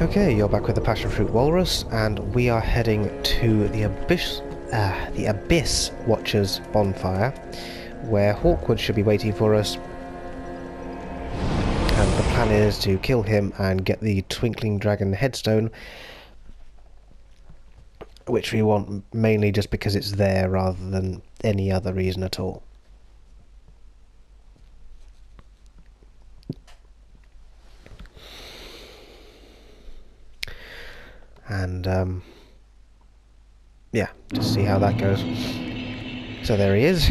Okay, you're back with the Passionfruit Walrus, and we are heading to the Abyss Watcher's bonfire, where Hawkwood should be waiting for us. And the plan is to kill him and get the Twinkling Dragon headstone, which we want mainly just because it's there rather than any other reason at all. And yeah, just see how that goes. So there he is.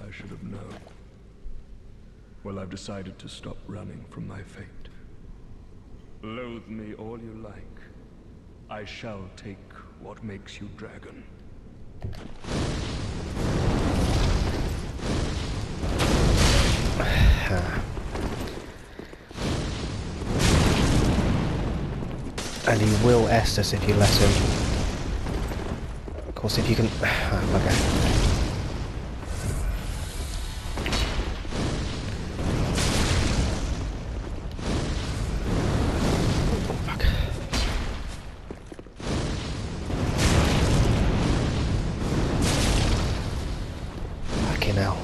I should have known. Well, I've decided to stop running from my fate. Loathe me all you like. I shall take what makes you dragon. And he will est us if you let him. Of course, if you can... okay. Oh, fuck. Fucking hell.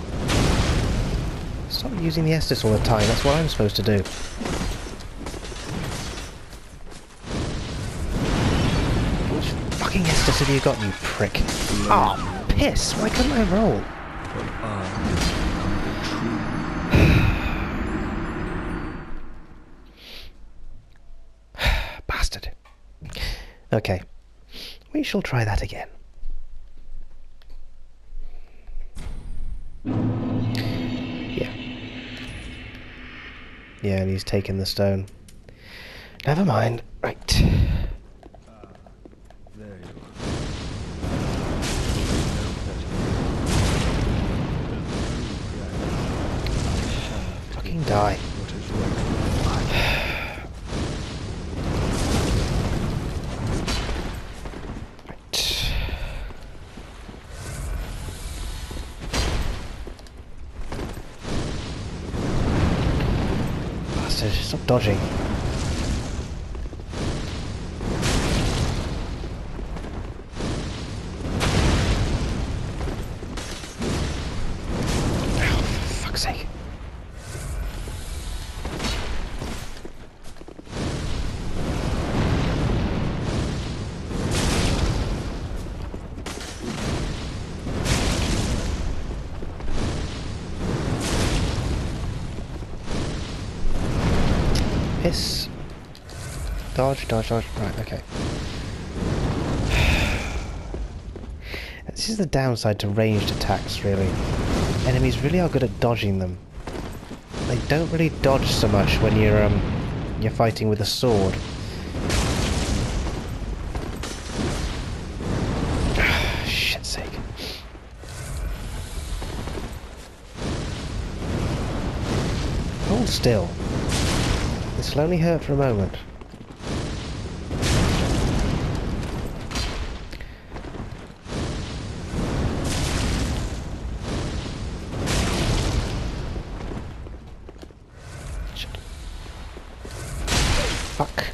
Stop using the Estus all the time, that's what I'm supposed to do. Fucking Estus have you got, you prick? Oh, piss! Why couldn't I roll? Bastard. Okay. We shall try that again. Yeah. Yeah, and he's taken the stone. Never mind. Right. Fucking die. Right. Bastard, stop dodging. Oh, for fuck's sake. Piss. Dodge, dodge, dodge. Right, okay. This is the downside to ranged attacks, really. Enemies really are good at dodging them. They don't really dodge so much when you're fighting with a sword. Shit's sake. Hold still. This will only hurt for a moment. Shit. Fuck.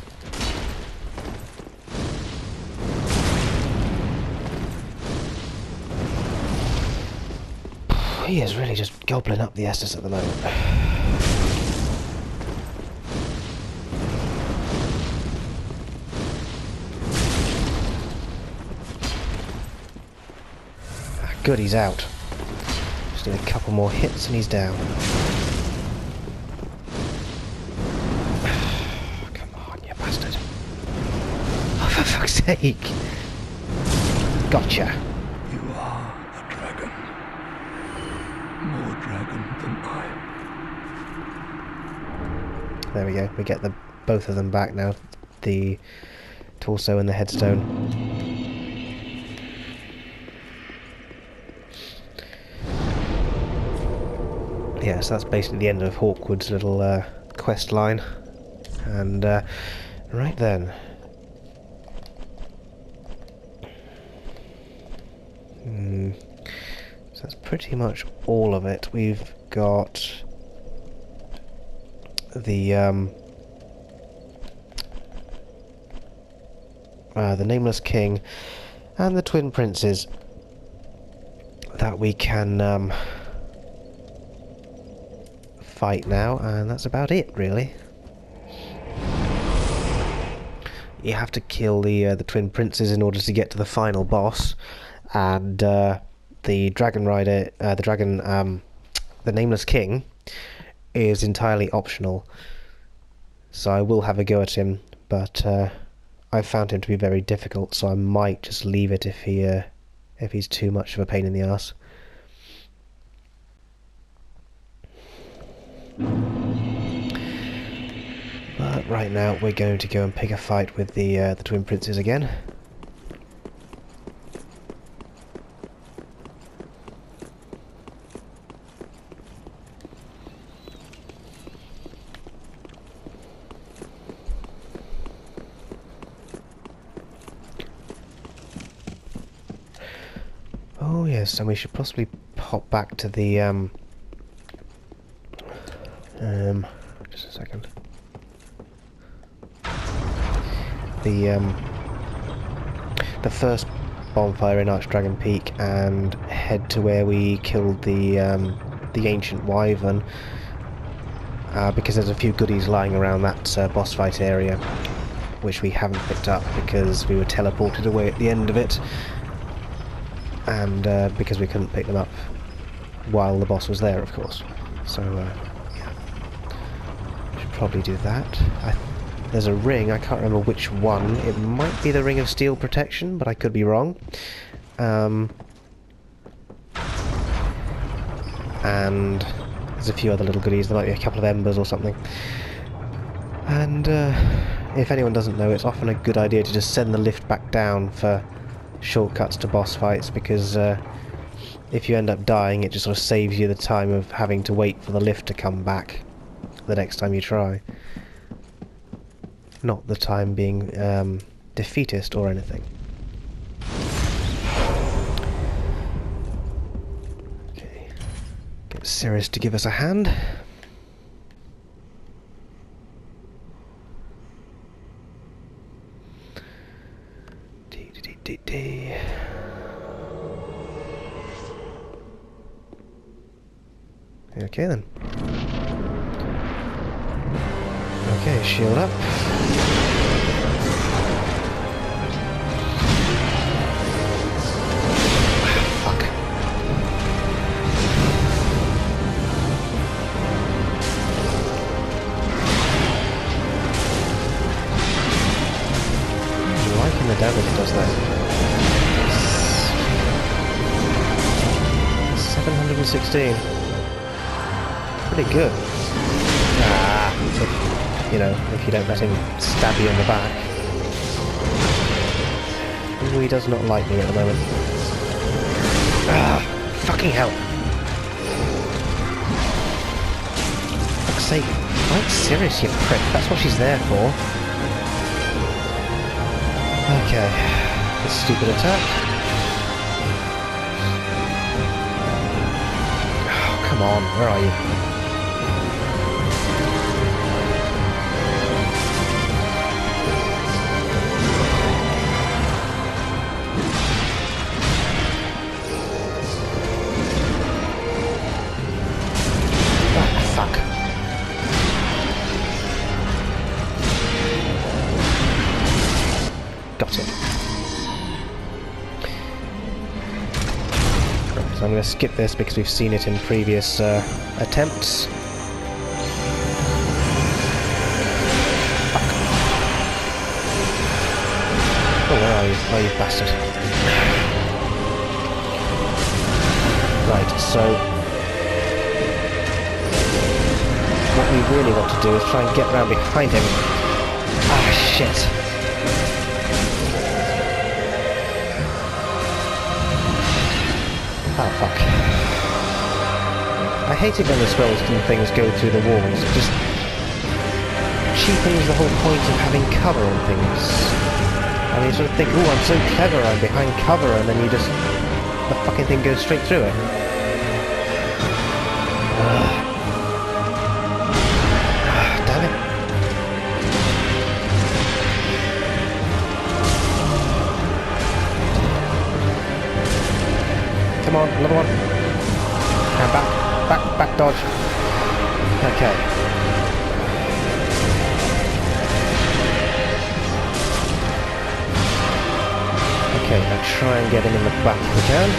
He is really just gobbling up the Estus at the moment. Good, he's out. Just need a couple more hits and he's down. Come on, you bastard. Oh, for fuck's sake. Gotcha. You are a dragon. More dragon than I. There we go. We get both of them back now. The torso and the headstone. Yeah, so that's basically the end of Hawkwood's little quest line. And right then. So that's pretty much all of it. We've got the Nameless King and the Twin Princes that we can fight now, and that's about it, really. You have to kill the Twin Princes in order to get to the final boss, and the Dragon Rider, the Nameless King, is entirely optional. So I will have a go at him, but I found him to be very difficult, so I might just leave it if he's too much of a pain in the ass. But right now we're going to go and pick a fight with the Twin Princes again. Oh yes, and we should possibly pop back to the just a second. The first bonfire in Archdragon Peak and head to where we killed the ancient wyvern, because there's a few goodies lying around that boss fight area which we haven't picked up because we were teleported away at the end of it, and because we couldn't pick them up while the boss was there, of course. So yeah, should probably do that. There's a ring, I can't remember which one. It might be the Ring of Steel Protection, but I could be wrong. And there's a few other little goodies. There might be a couple of embers or something. And if anyone doesn't know, it's often a good idea to just send the lift back down for shortcuts to boss fights, because if you end up dying, it just sort of saves you the time of having to wait for the lift to come back the next time you try. Not the time being defeatist or anything. Okay. Get Sirius to give us a hand. Okay then. Okay, shield up. Fuck. I'm liking the damage it does there. 716. Pretty good. If you don't let him stab you in the back. Ooh, he does not like me at the moment. Fucking hell. For fuck's sake. Fight serious, you prick. That's what she's there for. Okay. This stupid attack. Oh, come on. Where are you? Got it. So I'm going to skip this because we've seen it in previous attempts. Fuck. Oh, where are you? Oh, you bastard. Right, so what we really want to do is try and get round behind him. Ah, shit. Oh, fuck. I hate it when the spells and things go through the walls. It just cheapens the whole point of having cover and things. I mean, you sort of think, oh, I'm so clever, I'm behind cover, and then the fucking thing goes straight through it. And back dodge. Okay. Okay, now try and get him in the back if we can.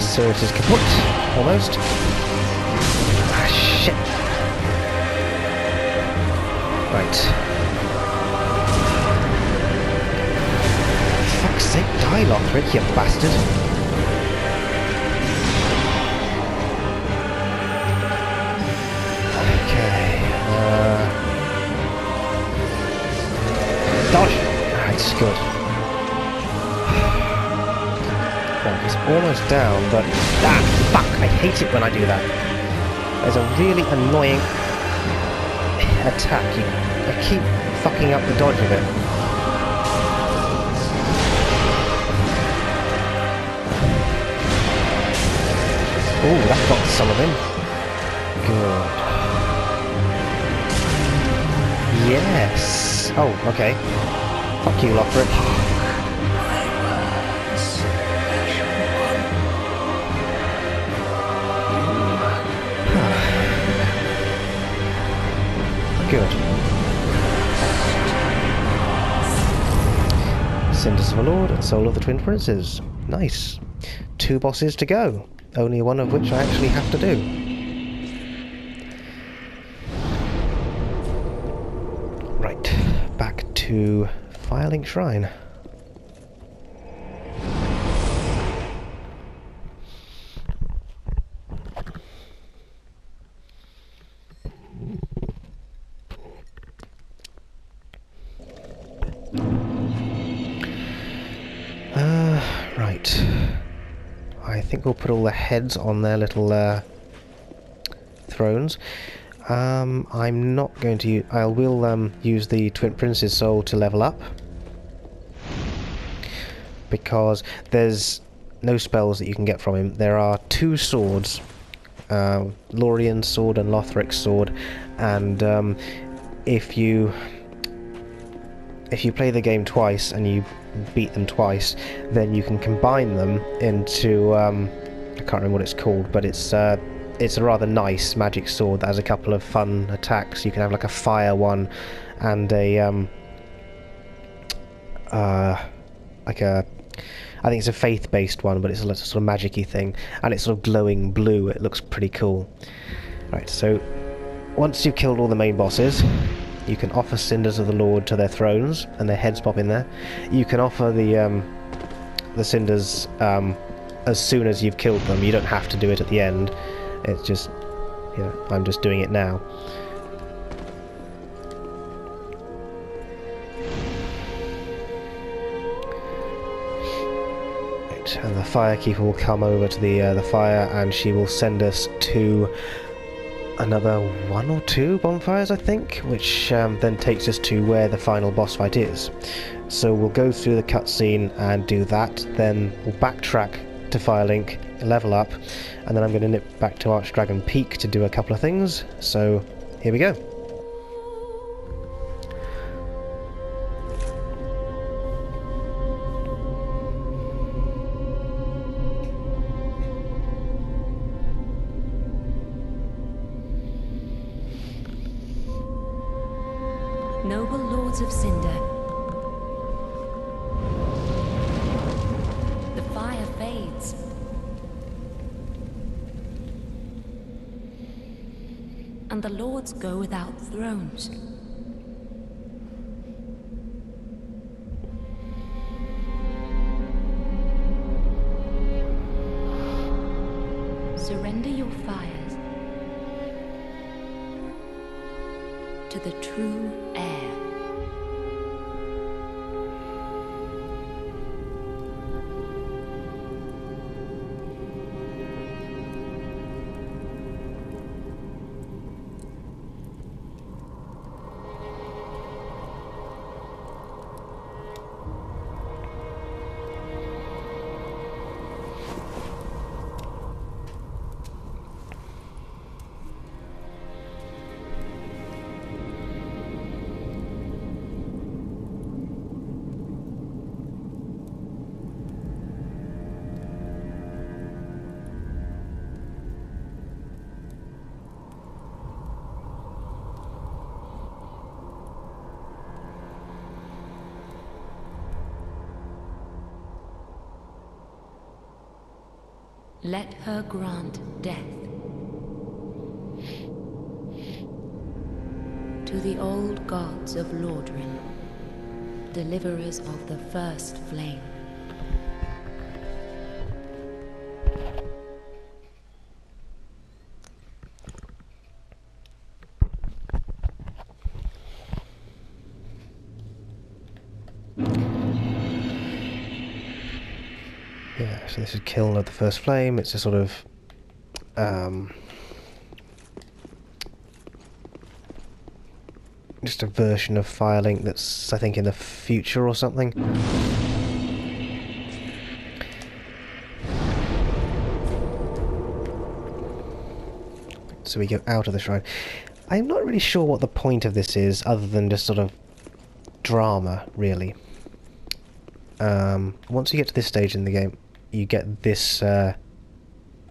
Sirius is kaput, almost. Ah, shit. Right. Fuck's sake, die, Lothric, you bastard. Okay. Dodge! That's good. He's almost down, but... Ah, fuck! I hate it when I do that. There's a really annoying attack. I keep fucking up the dodge of it. Ooh, that got some of him. Good. Yes! Oh, okay. Fuck you, Lothric. Good. Cinders of the Lord and Soul of the Twin Princes. Nice. 2 bosses to go. Only one of which I actually have to do. Right. Back to Firelink Shrine. Right. I think we'll put all the heads on their little thrones. I'm not going to use... I will use the Twin Prince's soul to level up. Because there's no spells that you can get from him. There are 2 swords. Lorien's sword and Lothric's sword. And if you play the game twice and you beat them twice, then you can combine them into I can't remember what it's called, but it's a rather nice magic sword that has a couple of fun attacks. You can have like a fire one and a like a, I think it's a faith-based one, but it's a sort of magic-y thing, and it's sort of glowing blue. It looks pretty cool. Right, so once you've killed all the main bosses, you can offer Cinders of the Lord to their thrones, and their heads pop in there. You can offer the Cinders as soon as you've killed them. You don't have to do it at the end. It's just, you know, I'm just doing it now. Right, and the Firekeeper will come over to the fire, and she will send us to another 1 or 2 bonfires, I think, which then takes us to where the final boss fight is. So we'll go through the cutscene and do that, then we'll backtrack to Firelink, level up, and then I'm going to nip back to Archdragon Peak to do a couple of things. So here we go. Noble lords of Cinder, the fire fades. And the lords go without thrones. Surrender your fires to the true heir. Let her grant death. To the old gods of Lordran, deliverers of the first flame. Yeah, so this is Kiln of the First Flame. It's a sort of just a version of Firelink that's, I think, in the future or something. So we go out of the shrine. I'm not really sure what the point of this is, other than just sort of drama, really. Once you get to this stage in the game, you get this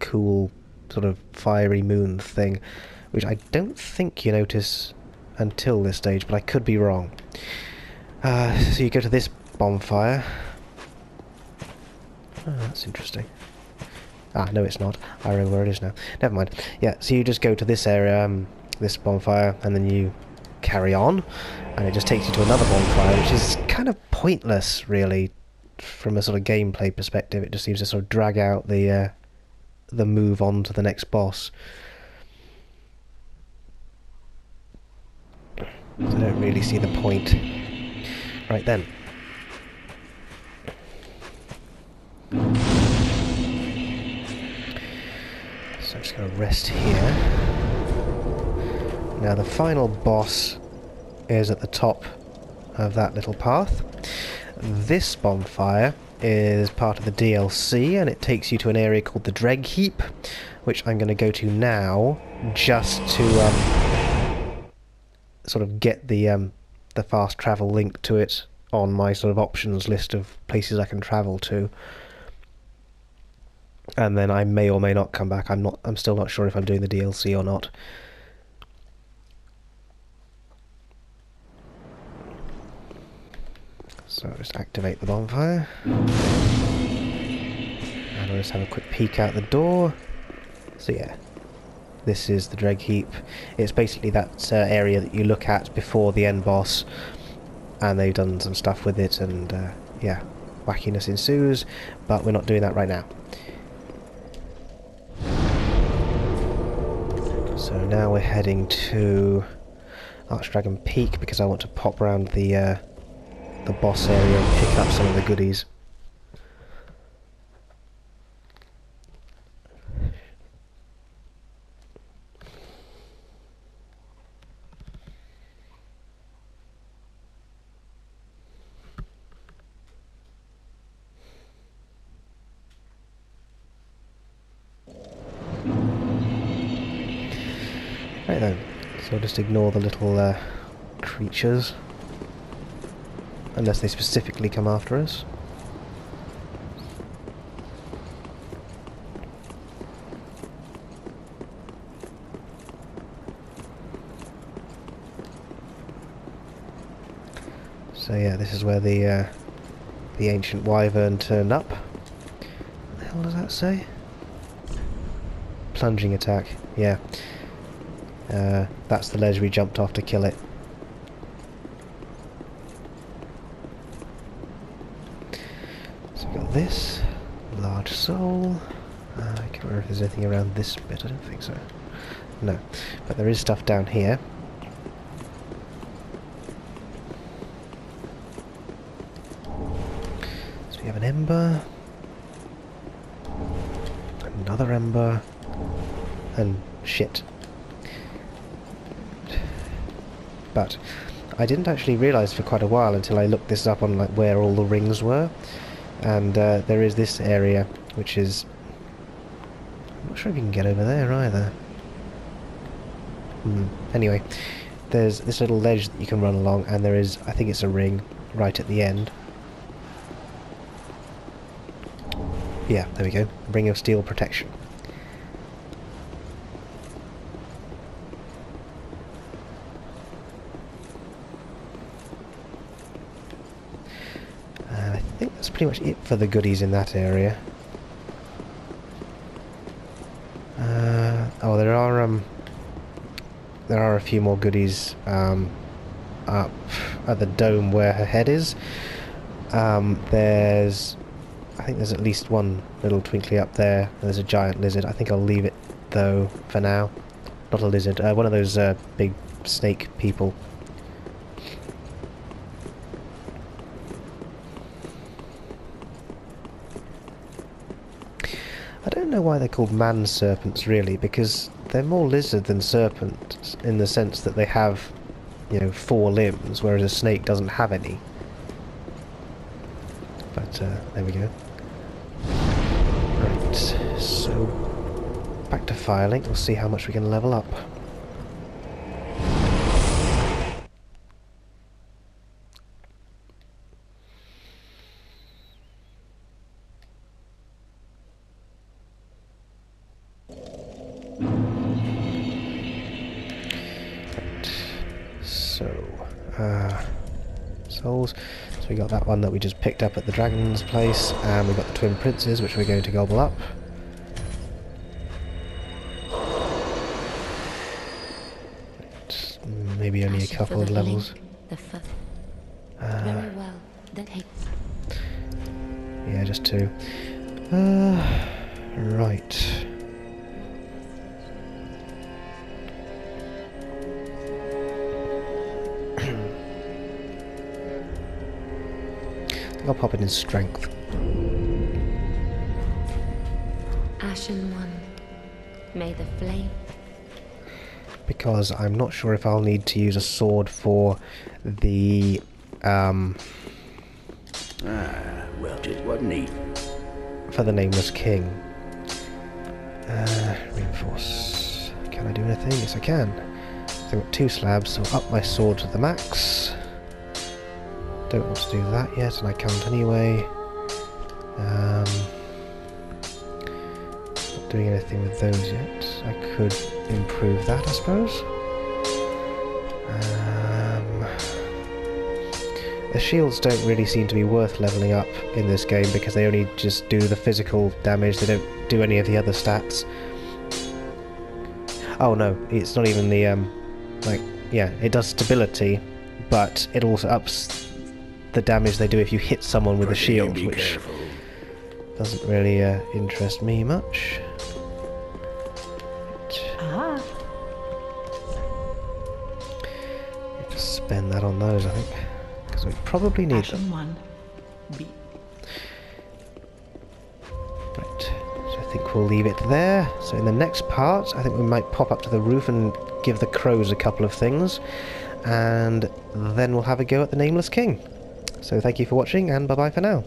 cool sort of fiery moon thing, which I don't think you notice until this stage, but I could be wrong. So you go to this bonfire. Oh, that's interesting. Ah, no it's not. I remember where it is now. Never mind. Yeah, so you just go to this area, this bonfire, and then you carry on, and it just takes you to another bonfire, which is kind of pointless, really, from a sort of gameplay perspective. It just seems to sort of drag out the move on to the next boss. So I don't really see the point. Right then. So I'm just going to rest here. Now the final boss is at the top of that little path. This bonfire is part of the DLC, and it takes you to an area called the Dreg Heap, which I'm going to go to now, just to sort of get the fast travel link to it on my sort of options list of places I can travel to. And then I may or may not come back. I'm still not sure if I'm doing the DLC or not. So I'll just activate the bonfire. And I'll just have a quick peek out the door. So yeah, this is the Dreg Heap. It's basically that area that you look at before the end boss, and they've done some stuff with it, and yeah, wackiness ensues, but we're not doing that right now. So now we're heading to Archdragon Peak, because I want to pop around the boss area and pick up some of the goodies. Right then, so I'll just ignore the little creatures, unless they specifically come after us. So yeah, this is where the ancient wyvern turned up. What the hell does that say? Plunging attack, yeah. That's the ledge we jumped off to kill it. So we've got this large soul. I can't remember if there's anything around this bit. I don't think so. No, but there is stuff down here. So we have an ember, another ember, and shit. But I didn't actually realise for quite a while until I looked this up on like where all the rings were, and there is this area which is, I'm not sure if you can get over there either. Anyway, there's this little ledge that you can run along, and there is, I think it's a ring right at the end. Yeah, there we go. Ring of Steel Protection. And I think that's pretty much it for the goodies in that area. Oh, there are a few more goodies up at the dome where her head is. I think there's at least one little twinkly up there. There's a giant lizard. I think I'll leave it though for now. Not a lizard, one of those big snake people. I don't know why they're called man serpents really, because they're more lizard than serpent in the sense that they have, you know, 4 limbs, whereas a snake doesn't have any. But there we go. Right, so back to Firelink. We'll see how much we can level up. Souls. So we got that one that we just picked up at the dragon's place, and we got the twin princes, which we're going to gobble up. Right. Maybe only a couple of levels. Very well. Yeah, just 2. Right. I'll pop it in strength. Ashen one, may the flame... Because I'm not sure if I'll need to use a sword for the, well, just what neat. for the Nameless King. Reinforce. Can I do anything? Yes, I can. So I've got 2 slabs, so I'll up my sword to the max. Don't want to do that yet, and I can't anyway. Not doing anything with those yet. I could improve that, I suppose. The shields don't really seem to be worth levelling up in this game because they only just do the physical damage, they don't do any of the other stats. Oh no, it's not even the, yeah, it does stability, but it also ups the damage they do if you hit someone with a shield, which doesn't really interest me much. Just spend that on those, I think, because we probably need them. Right, so I think we'll leave it there. So in the next part, I think we might pop up to the roof and give the crows a couple of things, and then we'll have a go at the Nameless King. So thank you for watching, and bye-bye for now.